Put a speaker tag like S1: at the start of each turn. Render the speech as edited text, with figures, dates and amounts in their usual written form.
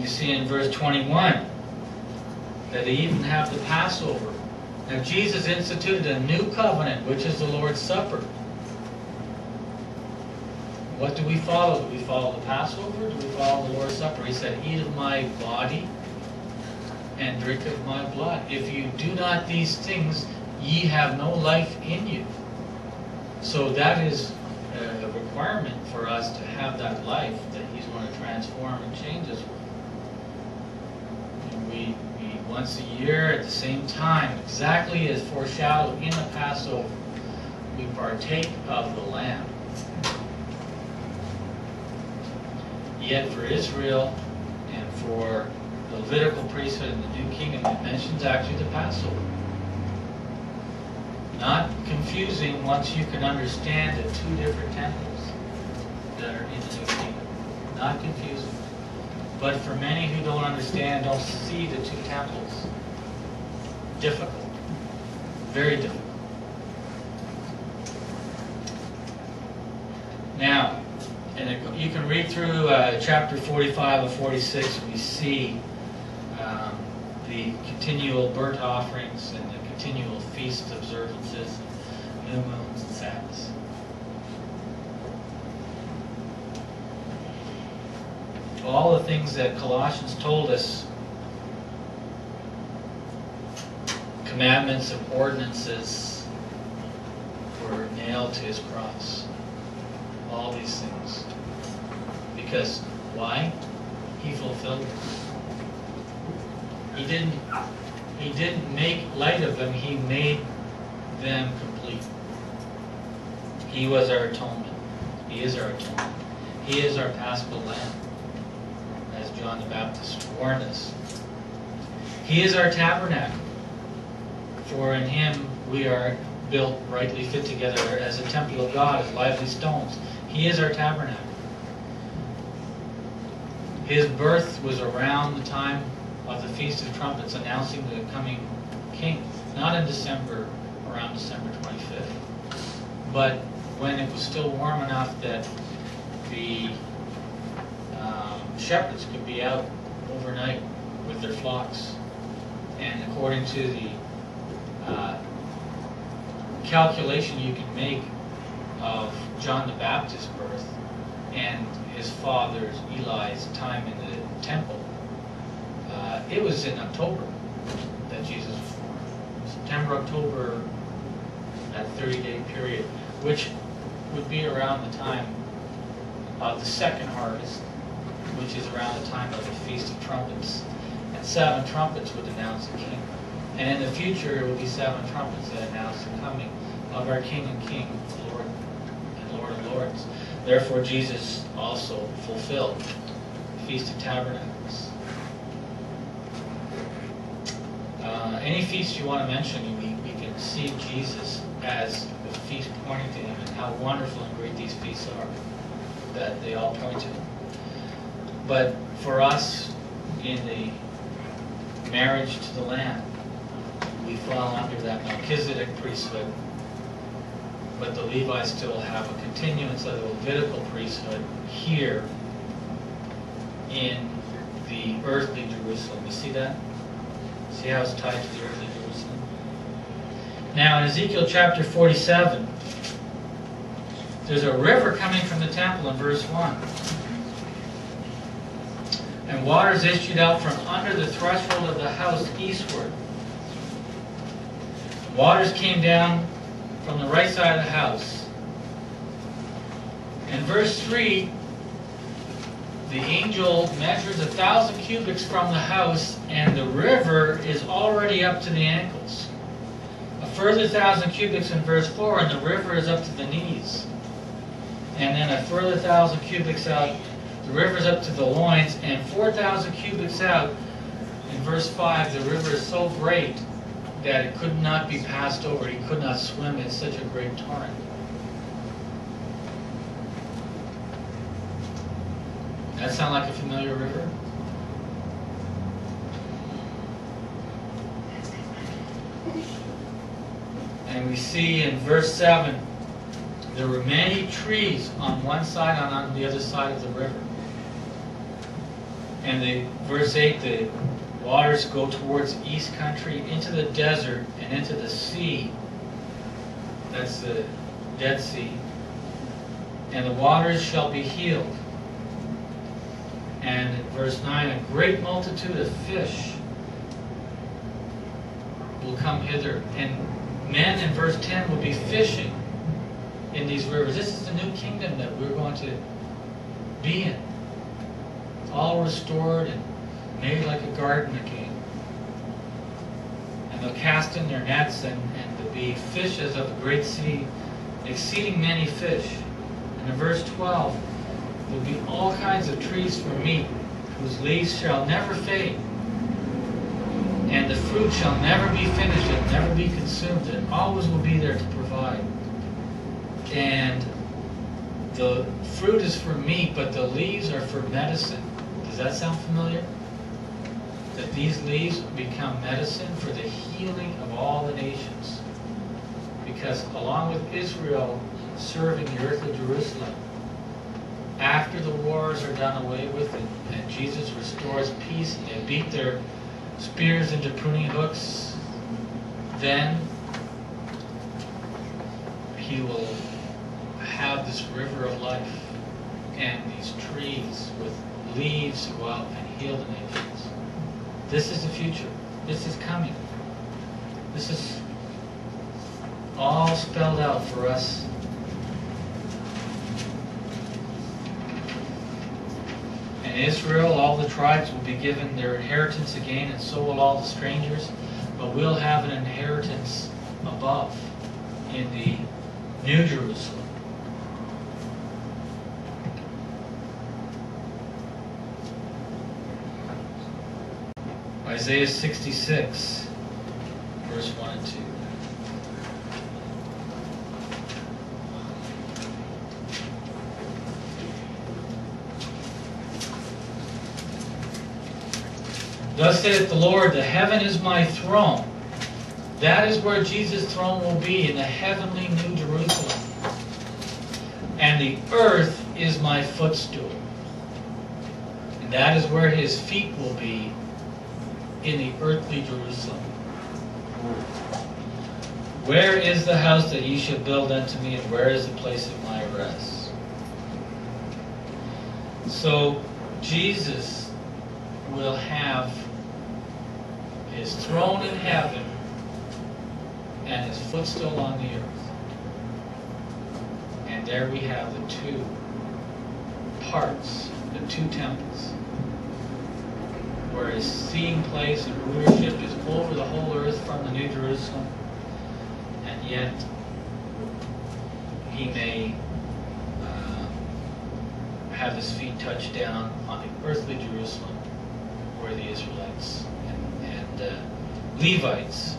S1: we see in verse 21 that they even have the Passover. Now Jesus instituted a new covenant, which is the Lord's Supper. What do we follow? Do we follow the Passover? Do we follow the Lord's Supper? He said, eat of my body and drink of my blood. If you do not these things, ye have no life in you. So that is a requirement for us to have that life that He's going to transform and change us with. And we once a year at the same time, exactly as foreshadowed in the Passover, we partake of the Lamb. Yet for Israel and for the Levitical priesthood and the new kingdom, it mentions actually the Passover. Not confusing once you can understand the two different temples that are in the new kingdom. Not confusing. But for many who don't understand, don't see the two temples, difficult. Very difficult. Now, and you can read through chapter 45 and 46. We see the continual burnt offerings and the continual feast observances, new moons and Sabbaths. All the things that Colossians told us, commandments and ordinances, were nailed to His cross. All these things. Because, why? He fulfilled them. He didn't make light of them, He made them complete. He was our atonement. He is our atonement. He is our Paschal Lamb, as John the Baptist warned us. He is our tabernacle, for in Him we are built rightly fit together as a temple of God, as lively stones. He is our tabernacle. His birth was around the time of the Feast of Trumpets, announcing the coming King. Not in December, around December 25th, but when it was still warm enough that the shepherds could be out overnight with their flocks. And according to the calculation you can make of John the Baptist's birth and his father's, Eli's, time in the temple, it was in October that Jesus was born. September, October, that 30-day period, which would be around the time of the second harvest, which is around the time of the Feast of Trumpets. And 7 trumpets would announce the King. And in the future, it will be 7 trumpets that announce the coming of our King and King, Lord and Lord of Lords. Therefore, Jesus also fulfilled the Feast of Tabernacles. Any feast you want to mention, we can see Jesus as the feast pointing to Him, and how wonderful and great these feasts are, that they all point to Him. But for us, in the marriage to the Lamb, we fall under that Melchizedek priesthood, but the Levites still have a continuance of the Levitical priesthood here in the earthly Jerusalem. You see that? See how it's tied to the earthly Jerusalem? Now in Ezekiel chapter 47, there's a river coming from the temple in verse 1. And waters issued out from under the threshold of the house eastward. Waters came down from the right side of the house. In verse 3, the angel measures 1,000 cubits from the house, and the river is already up to the ankles. A further 1,000 cubits in verse 4, and the river is up to the knees. And then a further 1,000 cubits out, the river is up to the loins, and 4,000 cubits out, in verse 5, the river is so great that it could not be passed over. He could not swim. It's such a great torrent. That sound like a familiar river? And we see in verse 7, there were many trees on one side and on the other side of the river. And verse 8, the waters go towards east country, into the desert, and into the sea. That's the Dead Sea. And the waters shall be healed. And in verse 9, a great multitude of fish will come hither. And men, in verse 10, will be fishing in these rivers. This is the new kingdom that we're going to be in. All restored and made like a garden again. And they'll cast in their nets, and there'll be fishes of the great sea, exceeding many fish. And in verse 12, there'll be all kinds of trees for meat, whose leaves shall never fade, and the fruit shall never be finished, and never be consumed. It always will be there to provide. And the fruit is for meat, but the leaves are for medicine. Does that sound familiar? That these leaves become medicine for the healing of all the nations. Because along with Israel serving the earthly Jerusalem, after the wars are done away with and Jesus restores peace and they beat their spears into pruning hooks, then he will have this river of life and these trees with leaves to go out and heal the nations. This is the future. This is coming. This is all spelled out for us. And Israel, all the tribes will be given their inheritance again, and so will all the strangers. But we'll have an inheritance above in the New Jerusalem. Isaiah 66, verse 1 and 2. Thus saith the Lord, the heaven is my throne. That is where Jesus' throne will be, in the heavenly New Jerusalem. And the earth is my footstool. And that is where his feet will be, in the earthly Jerusalem. Where is the house that ye shall build unto me, and where is the place of my rest? So Jesus will have his throne in heaven and his footstool on the earth. And there we have the two parts, the two temples, where his seeing place and rulership is over the whole earth from the New Jerusalem, and yet he may have his feet touch down on the earthly Jerusalem, where the Israelites and Levites